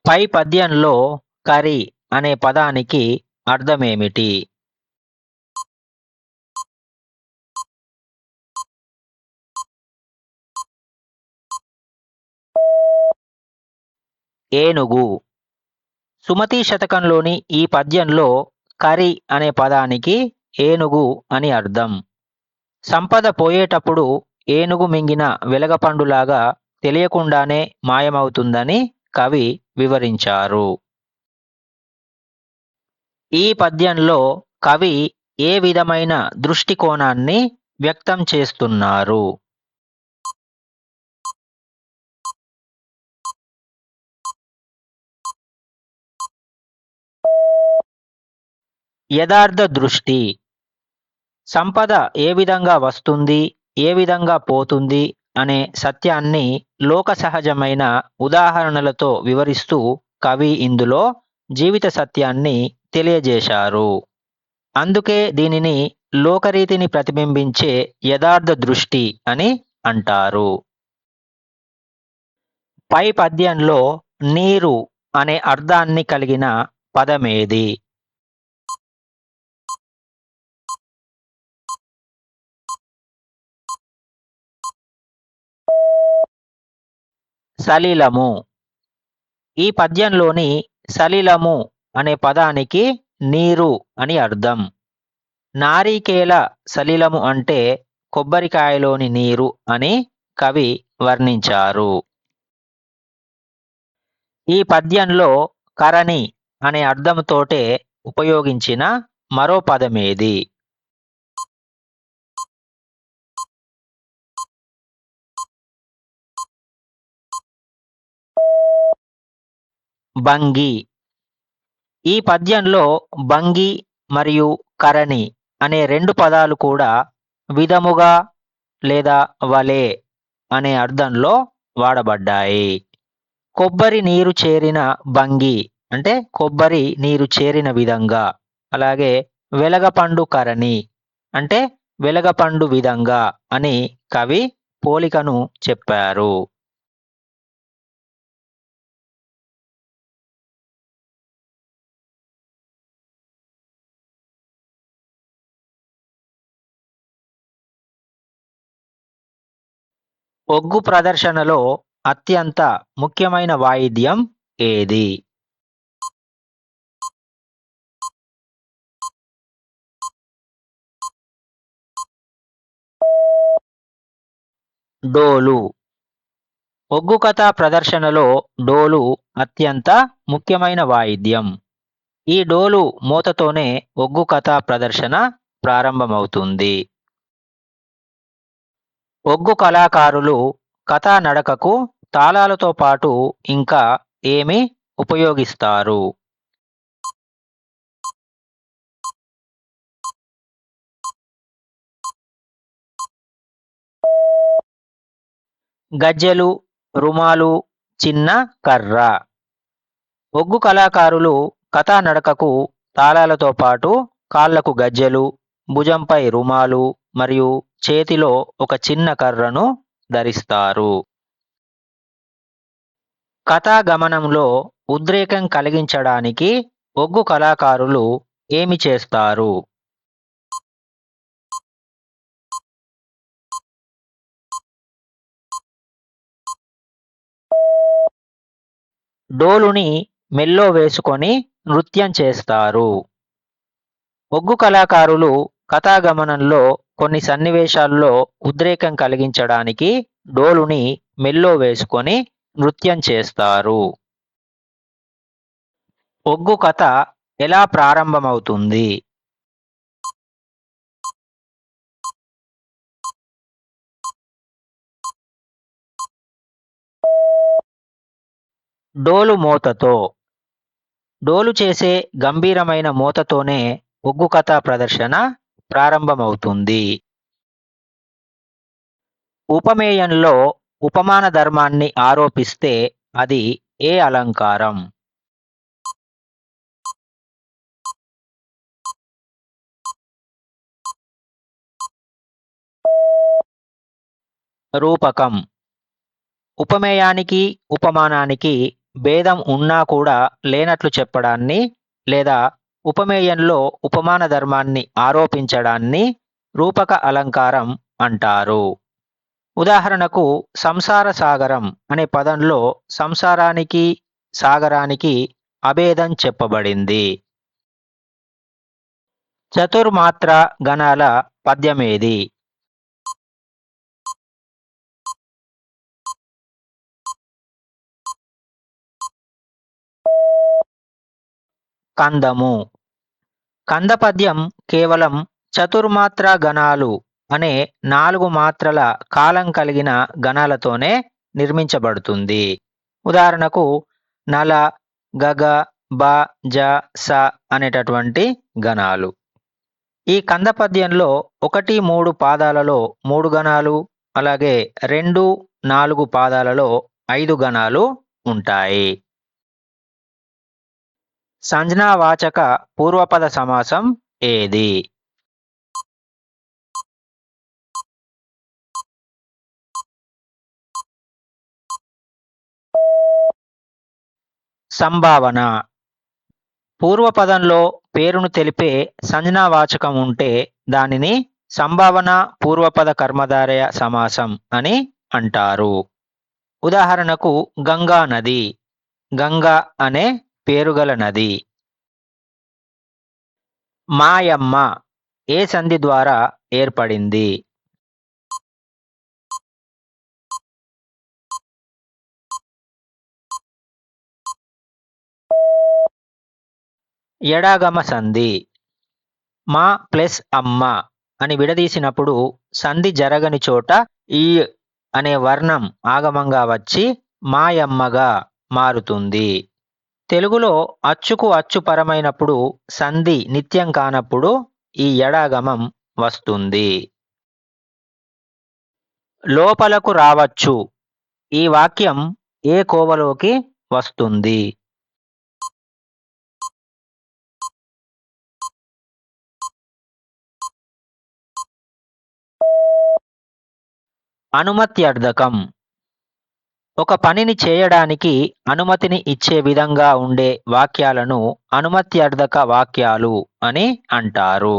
పై పద్యంలో కరి అనే పదానికి అర్థమేమిటి? ఏనుగు. సుమతీ శతకంలోని ఈ పద్యంలో కరి అనే పదానికి ఏనుగు అని అర్థం. సంపద పోయేటప్పుడు ఏనుగు మింగిన వెలగపండులాగా తెలియకుండానే మాయమవుతుందని కవి వివరించారు. ఈ పద్యంలో కవి ఏ విధమైన దృష్టికోణాన్ని వ్యక్తం చేస్తున్నారు? యథార్థ దృష్టి. సంపద ఏ విధంగా వస్తుంది, ఏ విధంగా పోతుంది అనే సత్యాన్ని లోక సహజమైన ఉదాహరణలతో వివరిస్తూ కవి ఇందులో జీవిత సత్యాన్ని తెలియజేశారు. అందుకే దీనిని లోకరీతిని ప్రతిబింబించే యథార్థ దృష్టి అని అంటారు. పై పద్యంలో నీరు అనే అర్థాన్ని కలిగిన పదమేది? సలిలము. ఈ పద్యంలోని సలిలము అనే పదానికి నీరు అని అర్థం. నారికేల సలిలము అంటే కొబ్బరికాయలోని నీరు అని కవి వర్ణించారు. ఈ పద్యంలో కరణి అనే అర్థంతోటే ఉపయోగించిన మరో పదమేది? భంగి. ఈ పద్యంలో భంగి మరియు కరణి అనే రెండు పదాలు కూడా విధముగా లేదా వలె అనే అర్థంలో వాడబడ్డాయి. కొబ్బరి నీరు చేరిన భంగి అంటే కొబ్బరి నీరు చేరిన విధంగా, అలాగే వెలగపండు కరణి అంటే వెలగపండు విధంగా అని కవి పోలికను చెప్పారు. ఒగ్గు ప్రదర్శనలో అత్యంత ముఖ్యమైన వాయిద్యం ఏది? డోలు. ఒగ్గు కథ ప్రదర్శనలో డోలు అత్యంత ముఖ్యమైన వాయిద్యం. ఈ డోలు మోతతోనే ఒగ్గు కథ ప్రదర్శన ప్రారంభమవుతుంది. ఒగ్గు కళాకారులు కథా నడకకు తాళాలతో పాటు ఇంకా ఏమి ఉపయోగిస్తారు? గజ్జెలు, రుమాలు, చిన్న కర్ర. ఒగ్గు కళాకారులు కథా నడకకు తాళాలతో పాటు కాళ్లకు గజ్జెలు, భుజంపై రుమాలు మరియు చేతిలో ఒక చిన్న కర్రను ధరిస్తారు. కథా గమనంలో ఉద్రేకం కలిగించడానికి ఒగ్గు కళాకారులు ఏమి చేస్తారు? డోలుని మెల్లో వేసుకొని నృత్యం చేస్తారు. ఒగ్గు కళాకారులు కథాగమనంలో కొన్ని సన్నివేశాల్లో ఉద్రేకం కలిగించడానికి డోలుని మెల్లో వేసుకొని నృత్యం చేస్తారు. ఒగ్గు కథ ఎలా ప్రారంభమవుతుంది? డోలు మోతతో. డోలు చేసే గంభీరమైన మోతతోనే ఒగ్గు కథ ప్రదర్శన ప్రారంభమవుతుంది. ఉపమేయంలో ఉపమాన ధర్మాన్ని ఆరోపిస్తే అది ఏ అలంకారం? రూపకం. ఉపమేయానికి ఉపమానానికి భేదం ఉన్నా కూడా లేనట్లు చెప్పడాన్ని లేదా ఉపమేయంలో ఉపమాన ధర్మాన్ని ఆరోపించడాన్ని రూపక అలంకారం అంటారు. ఉదాహరణకు సంసార సాగరం అనే పదంలో సంసారానికి సాగరానికి అభేదం చెప్పబడింది. చతుర్మాత్ర గణాల పద్యమేది? కందము. కంద పద్యం కేవలం చతుర్మాత్రా గణాలు అనే 4 మాత్రల కాలం కలిగిన గణాలతోనే నిర్మించబడుతుంది. ఉదాహరణకు నల, గగ, బ, జ, స అనేటటువంటి గణాలు. ఈ కంద పద్యంలో 1, 3 పాదాలలో 3 గణాలు, అలాగే 2, 4 పాదాలలో 5 గణాలు ఉంటాయి. సంజ్ఞావాచక పూర్వపద సమాసం ఏది? సంభావన. పూర్వపదంలో పేరును తెలిపే సంజ్ఞావాచకం ఉంటే దానిని సంభావన పూర్వపద కర్మధారయ సమాసం అని అంటారు. ఉదాహరణకు గంగా నది, గంగా అనే పేరుగల నది. మాయమ్మ ఏ సంధి ద్వారా ఏర్పడింది? ఎడాగమ సంధి. మా ప్లస్ అమ్మ అని విడదీసినప్పుడు సంధి జరగని చోట ఈ అనే వర్ణం ఆగమంగా వచ్చి మాయమ్మగా మారుతుంది. తెలుగులో అచ్చుకు అచ్చు పరమైనప్పుడు సంధి నిత్యం కానప్పుడు ఈ ఎడాగమం వస్తుంది. లోపలకు రావచ్చు ఈ వాక్యం ఏ కోవలోకి వస్తుంది? అనుమత్యర్థకం. ఒక పనిని చేయడానికి అనుమతిని ఇచ్చే విధంగా ఉండే వాక్యాలను అనుమత్యర్థక వాక్యాలు అని అంటారు.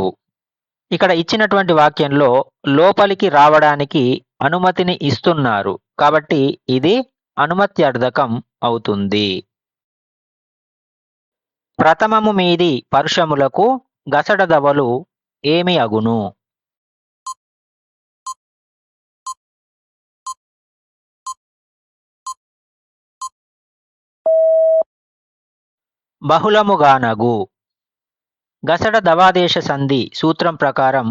ఇక్కడ ఇచ్చినటువంటి వాక్యంలో లోపలికి రావడానికి అనుమతిని ఇస్తున్నారు కాబట్టి ఇది అనుమత్యర్థకం అవుతుంది. ప్రథమము మీది పరుషములకు గసడదవలు ఏమి అగును? బహుళముగానగు. గసడ దవాదేశ సంధి సూత్రం ప్రకారం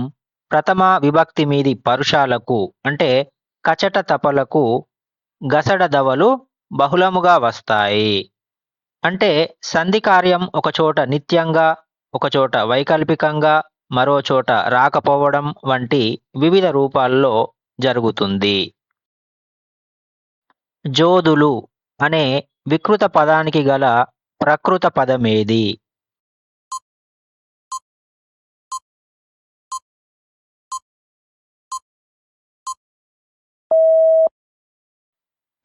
ప్రథమ విభక్తి మీది పరుషాలకు అంటే కచట తపలకు గసడ దవలు బహుళముగా వస్తాయి. అంటే సంధి కార్యం ఒకచోట నిత్యంగా, ఒకచోట వైకల్పికంగా, మరో చోట రాకపోవడం వంటి వివిధ రూపాల్లో జరుగుతుంది. జోదులు అనే వికృత పదానికి గల ప్రకృత పదమేది?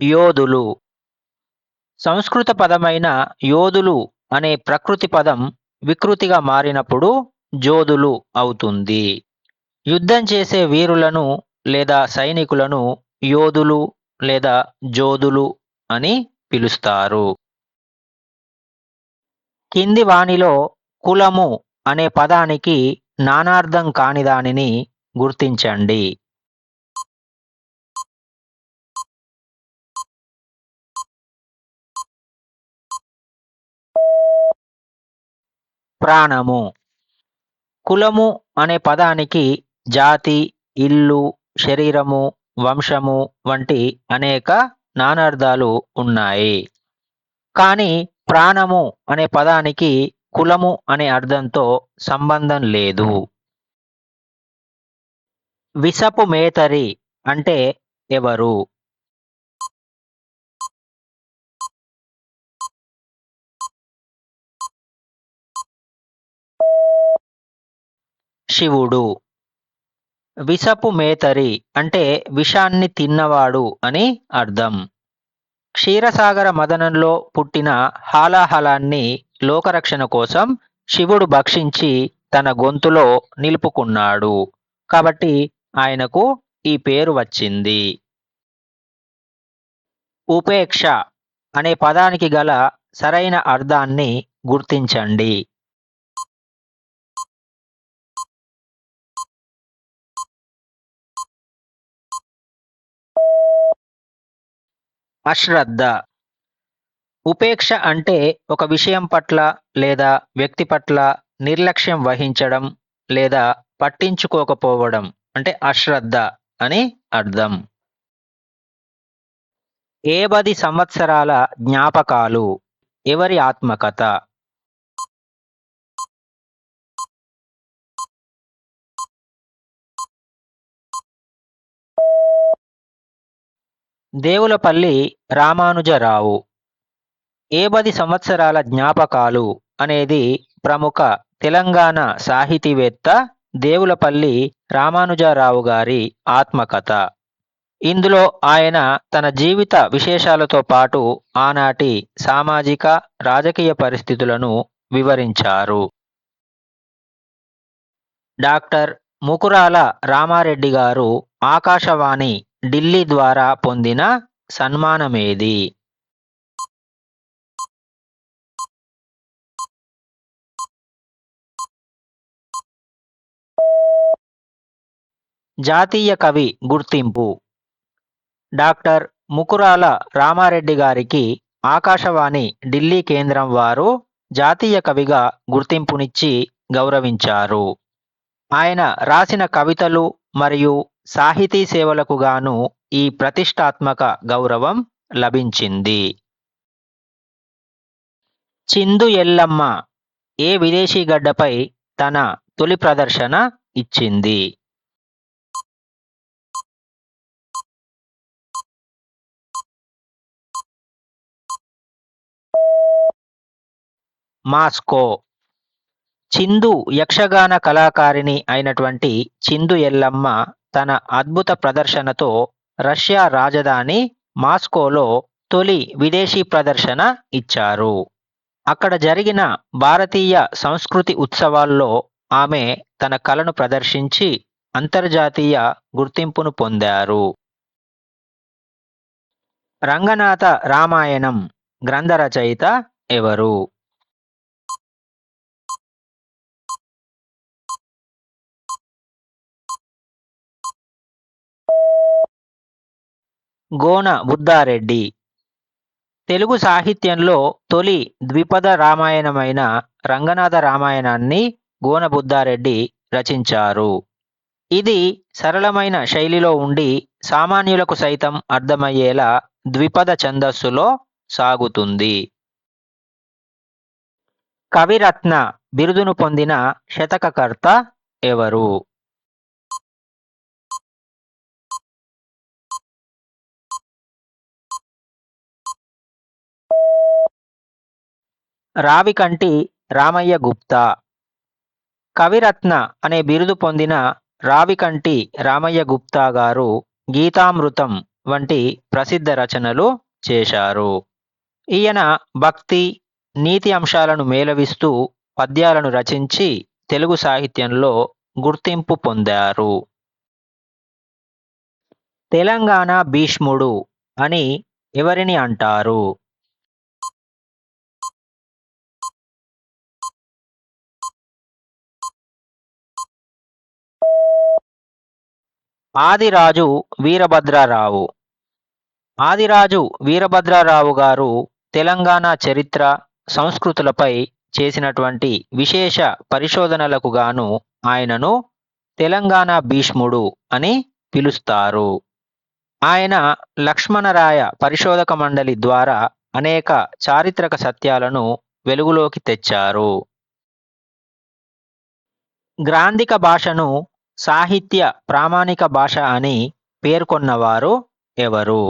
యోధులు. సంస్కృత పదమైన యోధులు అనే ప్రకృతి పదం వికృతిగా మారినప్పుడు జోధులు అవుతుంది. యుద్ధం చేసే వీరులను లేదా సైనికులను యోధులు లేదా జోధులు అని పిలుస్తారు. కింది వానిలో కులము అనే పదానికి నానార్థం కాని దానిని గుర్తించండి. ప్రాణము. కులము అనే పదానికి జాతి, ఇల్లు, శరీరము, వంశము వంటి అనేక నానార్థాలు ఉన్నాయి. కానీ ప్రాణము అనే పదానికి కులము అనే అర్థంతో సంబంధం లేదు. విసపు మేతరి అంటే ఎవరు? శివుడు. విసపు మేతరి అంటే విషాన్ని తిన్నవాడు అని అర్థం. క్షీరసాగర మదనంలో పుట్టిన హాలాహలాన్ని లోకరక్షణ కోసం శివుడు భక్షించి తన గొంతులో నిలుపుకున్నాడు కాబట్టి ఆయనకు ఈ పేరు వచ్చింది. ఉపేక్ష అనే పదానికి గల సరైన అర్థాన్ని గుర్తించండి. అశ్రద్ధ. ఉపేక్ష అంటే ఒక విషయం పట్ల లేదా వ్యక్తి పట్ల నిర్లక్ష్యం వహించడం లేదా పట్టించుకోకపోవడం అంటే అశ్రద్ధ అని అర్థం. 10 సంవత్సరాల జ్ఞాపకాలు. ఎవరి ఆత్మకథ? దేవులపల్లి రామానుజరావు. 10 సంవత్సరాల జ్ఞాపకాలు అనేది ప్రముఖ తెలంగాణ సాహితీవేత్త దేవులపల్లి రామానుజరావు గారి ఆత్మకథ. ఇందులో ఆయన తన జీవిత విశేషాలతో పాటు ఆనాటి సామాజిక రాజకీయ పరిస్థితులను వివరించారు. డాక్టర్ ముకురాల రామారెడ్డి గారు ఆకాశవాణి ఢిల్లీ ద్వారా పొందిన సన్మానమేది? జాతీయ కవి గుర్తింపు. డాక్టర్ ముకురాల రామారెడ్డి గారికి ఆకాశవాణి ఢిల్లీ కేంద్రం వారు జాతీయ కవిగా గుర్తింపునిచ్చి గౌరవించారు. ఆయన రాసిన కవితలు మరియు సాహితీ సేవలకు గాను ఈ ప్రతిష్టాత్మక గౌరవం లభించింది. చిందు ఎల్లమ్మ ఏ విదేశీ గడ్డపై తన తొలి ప్రదర్శన ఇచ్చింది? మాస్కో. చిందు యక్షగాన కళాకారిణి అయినటువంటి చిందు ఎల్లమ్మ తన అద్భుత ప్రదర్శనతో రష్యా రాజధాని మాస్కోలో తొలి విదేశీ ప్రదర్శన ఇచ్చారు. అక్కడ జరిగిన భారతీయ సంస్కృతి ఉత్సవాల్లో ఆమె తన కళను ప్రదర్శించి అంతర్జాతీయ గుర్తింపును పొందారు. రంగనాథ రామాయణం గ్రంథ రచయిత ఎవరు? గోన బుద్ధారెడ్డి. తెలుగు సాహిత్యంలో తొలి ద్విపద రామాయణమైన రంగనాథ రామాయణాన్ని గోన బుద్ధారెడ్డి రచించారు. ఇది సరళమైన శైలిలో ఉండి సామాన్యులకు సైతం అర్థమయ్యేలా ద్విపద ఛందస్సులో సాగుతుంది. కవిరత్న బిరుదును పొందిన శతకకర్త ఎవరు? రావికంటి రామయ్య గుప్తా. కవిరత్న అనే బిరుదు పొందిన రావికంటి రామయ్య గుప్తా గారు గీతామృతం వంటి ప్రసిద్ధ రచనలు చేశారు. ఈయన భక్తి, నీతి అంశాలను మేళవిస్తూ పద్యాలను రచించి తెలుగు సాహిత్యంలో గుర్తింపు పొందారు. తెలంగాణ భీష్ముడు అని ఎవరిని అంటారు? ఆదిరాజు వీరభద్రరావు. ఆదిరాజు వీరభద్రరావు గారు తెలంగాణ చరిత్ర, సంస్కృతులపై చేసినటువంటి విశేష పరిశోధనలకు గాను ఆయనను తెలంగాణ భీష్ముడు అని పిలుస్తారు. ఆయన లక్ష్మణరాయ పరిశోధక మండలి ద్వారా అనేక చారిత్రక సత్యాలను వెలుగులోకి తెచ్చారు. గ్రాంధిక భాషను సాహిత్య ప్రామాణిక భాష అని పేర్కొన్నవారు ఎవరు?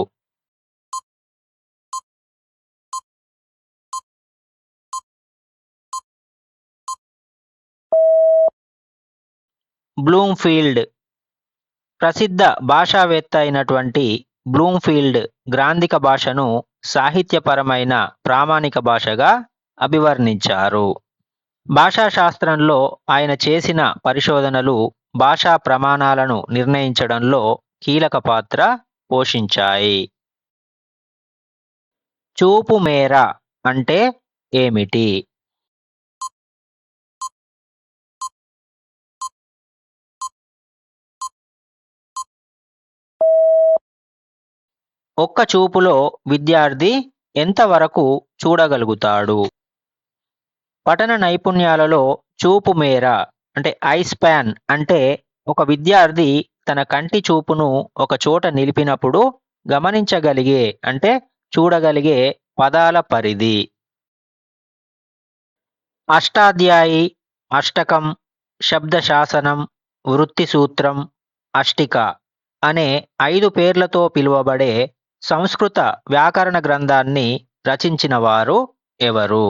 బ్లూమ్ఫీల్డ్. ప్రసిద్ధ భాషావేత్త అయినటువంటి బ్లూమ్ఫీల్డ్ గ్రాంథిక భాషను సాహిత్యపరమైన ప్రామాణిక భాషగా అభివర్ణించారు. భాషాశాస్త్రంలో ఆయన చేసిన పరిశోధనలు భాషా ప్రమాణాలను నిర్ణయించడంలో కీలక పాత్ర పోషించాయి. చూపు మేర అంటే ఏమిటి? ఒక్క చూపులో విద్యార్థి ఎంతవరకు చూడగలుగుతాడు? పఠన నైపుణ్యాలలో చూపు మేర అంటే ఐ స్పాన్ అంటే ఒక విద్యార్థి తన కంటి చూపును ఒక చోట నిలిపినప్పుడు గమనించగలిగే అంటే చూడగలిగే పదాల పరిధి. అష్టాధ్యాయి, అష్టకం, శబ్దశాసనం, వృత్తి సూత్రం, అష్టిక అనే 5 పేర్లతో పిలువబడే సంస్కృత వ్యాకరణ గ్రంథాన్ని రచించిన వారు ఎవరు?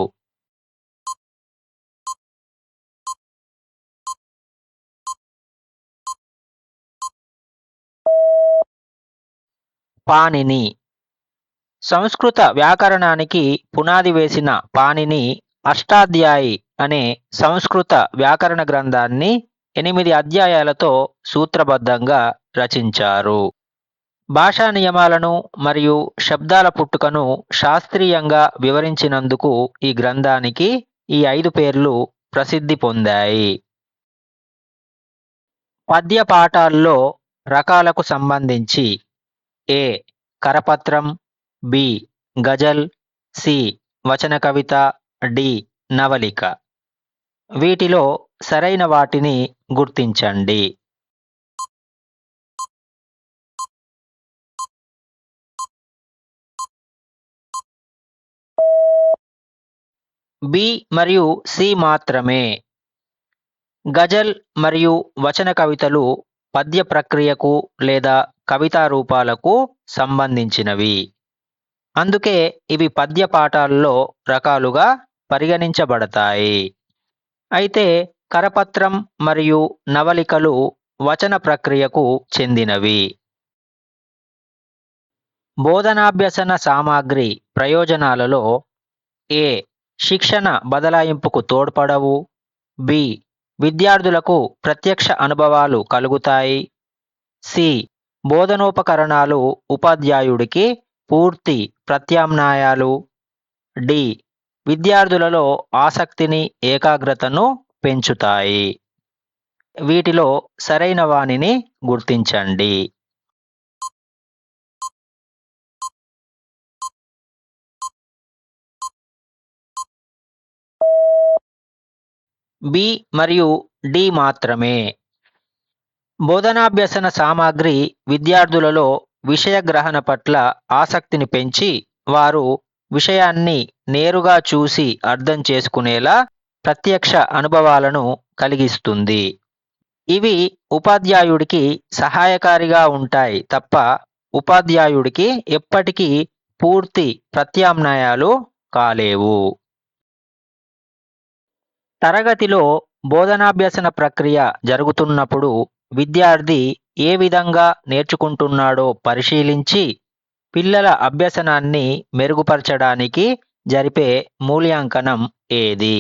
పాణిని. సంస్కృత వ్యాకరణానికి పునాది వేసిన పాణిని అష్టాధ్యాయి అనే సంస్కృత వ్యాకరణ గ్రంథాన్ని 8 అధ్యాయాలతో సూత్రబద్ధంగా రచించారు. భాషా నియమాలను మరియు శబ్దాల పుట్టుకను శాస్త్రీయంగా వివరించినందుకు ఈ గ్రంథానికి ఈ 5 పేర్లు ప్రసిద్ధి పొందాయి. పద్య పాఠాల్లో రకాలకు సంబంధించి ఏ. కరపత్రం, బి. గజల్, సి. వచన కవిత, డి. నవలిక. వీటిలో సరైన వాటిని గుర్తించండి. బి మరియు సి మాత్రమే. గజల్ మరియు వచన కవితలు పద్య ప్రక్రియకు లేదా కవితా రూపాలకు సంబంధించినవి. అందుకే ఇవి పద్య పాఠాల్లో రకాలుగా పరిగణించబడతాయి. అయితే కరపత్రం మరియు నవలికలు వచన ప్రక్రియకు చెందినవి. బోధనాభ్యసన సామాగ్రి ప్రయోజనాలలో ఏ. శిక్షణ బదలాయింపుకు తోడ్పడవు. బి. విద్యార్థులకు ప్రత్యక్ష అనుభవాలు కలుగుతాయి. సి. బోధనోపకరణాలు ఉపాధ్యాయుడికి పూర్తి ప్రత్యామ్నాయాలు. డి. విద్యార్థులలో ఆసక్తిని ఏకాగ్రతను పెంచుతాయి. వీటిలో సరైన వానిని గుర్తించండి. బి మరియు డి మాత్రమే. బోధనాభ్యసన సామాగ్రి విద్యార్థులలో విషయ గ్రహణ పట్ల ఆసక్తిని పెంచి వారు విషయాన్ని నేరుగా చూసి అర్థం చేసుకునేలా ప్రత్యక్ష అనుభవాలను కలిగిస్తుంది. ఇవి ఉపాధ్యాయుడికి సహాయకారిగా ఉంటాయి తప్ప ఉపాధ్యాయుడికి ఎప్పటికీ పూర్తి ప్రత్యామ్నాయాలు కాలేవు. తరగతిలో బోధనాభ్యసన ప్రక్రియ జరుగుతున్నప్పుడు విద్యార్థి ఏ విధంగా నేర్చుకుంటున్నాడో పరిశీలించి పిల్లల అభ్యసనాన్ని మెరుగుపరచడానికి జరిపే మూల్యాంకనం ఏది?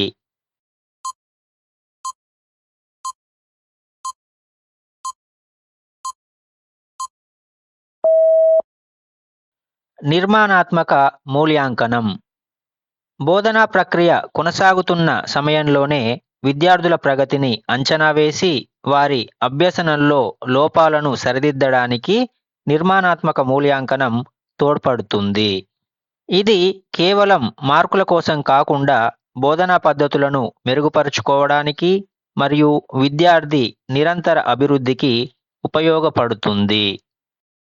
నిర్మాణాత్మక మూల్యాంకనం. బోధనా ప్రక్రియ కొనసాగుతున్న సమయంలోనే విద్యార్థుల ప్రగతిని అంచనా వేసి వారి అభ్యసనంలో లోపాలను సరిదిద్దడానికి నిర్మాణాత్మక మూల్యాంకనం తోడ్పడుతుంది. ఇది కేవలం మార్కుల కోసం కాకుండా బోధనా పద్ధతులను మెరుగుపరుచుకోవడానికి మరియు విద్యార్థి నిరంతర అభివృద్ధికి ఉపయోగపడుతుంది.